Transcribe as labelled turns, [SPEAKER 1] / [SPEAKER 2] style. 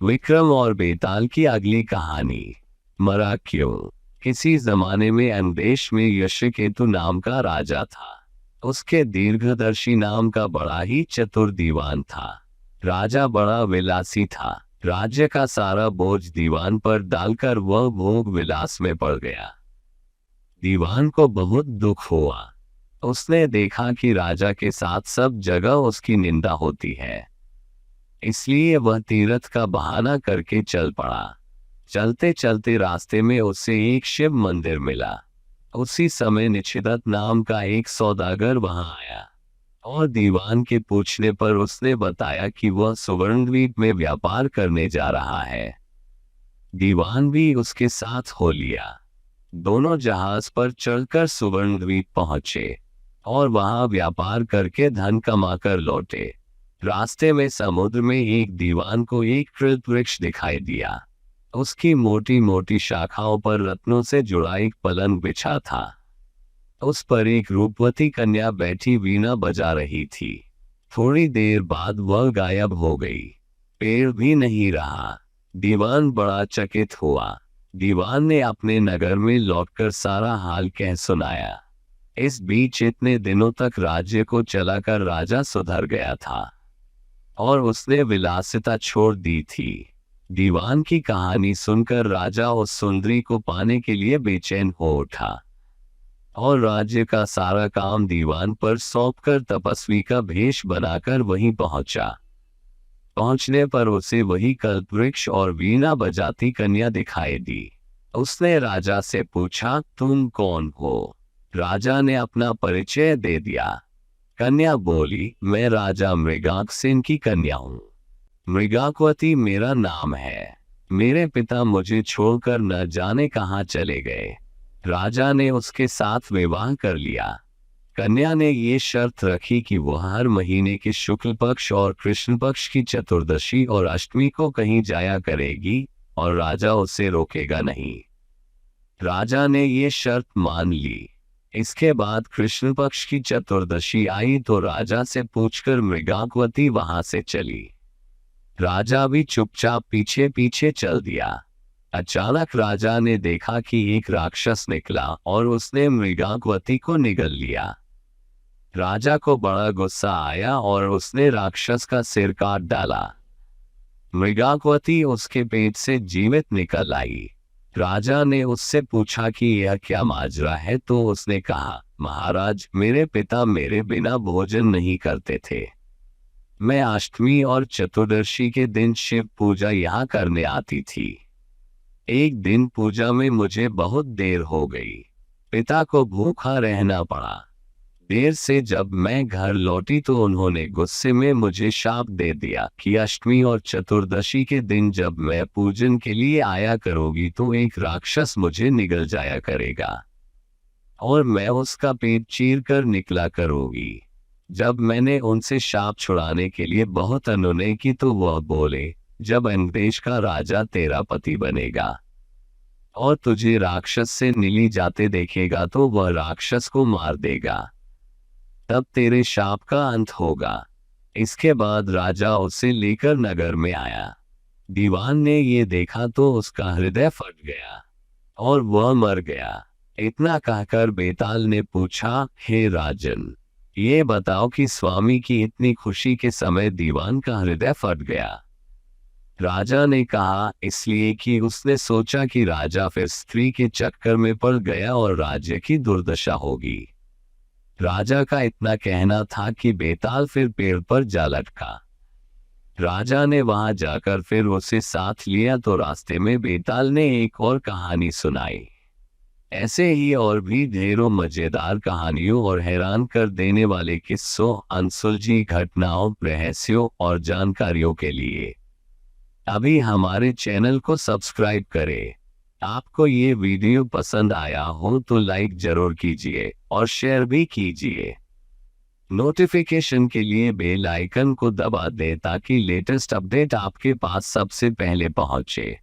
[SPEAKER 1] विक्रम और बेताल की अगली कहानी। मरा क्यों। किसी जमाने में अंदेश में यशकेतु नाम का राजा था। उसके दीर्घदर्शी नाम का बड़ा ही चतुर दीवान था। राजा बड़ा विलासी था। राज्य का सारा बोझ दीवान पर डालकर वह भोग विलास में पड़ गया। दीवान को बहुत दुख हुआ। उसने देखा कि राजा के साथ सब जगह उसकी निंदा होती है, इसलिए वह तीर्थ का बहाना करके चल पड़ा। चलते चलते रास्ते में उसे एक शिव मंदिर मिला। उसी समय निशिदत नाम का एक सौदागर वहां आया और दीवान के पूछने पर उसने बताया कि वह सुवर्णद्वीप में व्यापार करने जा रहा है। दीवान भी उसके साथ हो लिया। दोनों जहाज पर चढ़कर सुवर्णद्वीप पहुंचे और वहां व्यापार करके धन कमाकर लौटे। रास्ते में समुद्र में एक दीवान को एक कृत वृक्ष दिखाई दिया। उसकी मोटी मोटी शाखाओं पर रत्नों से जुड़ा एक पलंग बिछा था। उस पर एक रूपवती कन्या बैठी वीणा बजा रही थी। थोड़ी देर बाद वह गायब हो गई। पेड़ भी नहीं रहा। दीवान बड़ा चकित हुआ। दीवान ने अपने नगर में लौटकर सारा हाल कह सुनाया। इस बीच इतने दिनों तक राज्य को चलाकर राजा सुधर गया था और उसने विलासिता छोड़ दी थी। दीवान की कहानी सुनकर राजा उस सुंदरी को पाने के लिए बेचैन हो उठा और राज्य का सारा काम दीवान पर सौंपकर तपस्वी का भेष बनाकर वहीं पहुंचा। पहुंचने पर उसे वही कल्पवृक्ष और वीणा बजाती कन्या दिखाई दी। उसने राजा से पूछा, तुम कौन हो? राजा ने अपना परिचय दे दिया। कन्या बोली, मैं राजा मृगांकसेन की कन्या हूँ। मृगांकवती मेरा नाम है। मेरे पिता मुझे छोड़कर न जाने कहाँ चले गए। राजा ने उसके साथ विवाह कर लिया। कन्या ने ये शर्त रखी कि वह हर महीने के शुक्ल पक्ष और कृष्ण पक्ष की चतुर्दशी और अष्टमी को कहीं जाया करेगी और राजा उसे रोकेगा नहीं। राजा ने ये शर्त मान ली। इसके बाद कृष्ण पक्ष की चतुर्दशी आई तो राजा से पूछकर मृगांकवती वहां से चली। राजा भी चुपचाप पीछे पीछे चल दिया। अचानक राजा ने देखा कि एक राक्षस निकला और उसने मृगांकवती को निगल लिया। राजा को बड़ा गुस्सा आया और उसने राक्षस का सिर काट डाला। मृगांकवती उसके पेट से जीवित निकल आई। राजा ने उससे पूछा कि यह क्या माजरा है, तो उसने कहा, महाराज, मेरे पिता मेरे बिना भोजन नहीं करते थे। मैं अष्टमी और चतुर्दशी के दिन शिव पूजा यहाँ करने आती थी। एक दिन पूजा में मुझे बहुत देर हो गई। पिता को भूखा रहना पड़ा। देर से जब मैं घर लौटी तो उन्होंने गुस्से में मुझे शाप दे दिया कि अष्टमी और चतुर्दशी के दिन जब मैं पूजन के लिए आया करूंगी तो एक राक्षस मुझे निगल जाया करेगा और मैं उसका पेट चीर कर निकला करूंगी। जब मैंने उनसे शाप छुड़ाने के लिए बहुत अनुनय की तो वह बोले, जब अंदेश का राजा तेरा पति बनेगा और तुझे राक्षस से निली जाते देखेगा तो वह राक्षस को मार देगा, तब तेरे शाप का अंत होगा। इसके बाद राजा उसे लेकर नगर में आया। दीवान ने ये देखा तो उसका हृदय फट गया और वह मर गया। इतना कहकर बेताल ने पूछा, हे राजन, ये बताओ कि स्वामी की इतनी खुशी के समय दीवान का हृदय फट गया। राजा ने कहा, इसलिए कि उसने सोचा कि राजा फिर स्त्री के चक्कर में पड़ गया और राज्य की दुर्दशा होगी। राजा का इतना कहना था कि बेताल फिर पेड़ पर जा लटका। राजा ने वहां जाकर फिर उसे साथ लिया तो रास्ते में बेताल ने एक और कहानी सुनाई। ऐसे ही और भी ढेरों मजेदार कहानियों और हैरान कर देने वाले किस्सों, अनसुलझी घटनाओं, रहस्यों और जानकारियों के लिए अभी हमारे चैनल को सब्सक्राइब करें। आपको ये वीडियो पसंद आया हो तो लाइक जरूर कीजिए और शेयर भी कीजिए। नोटिफिकेशन के लिए बेल आइकन को दबा दें ताकि लेटेस्ट अपडेट आपके पास सबसे पहले पहुंचे।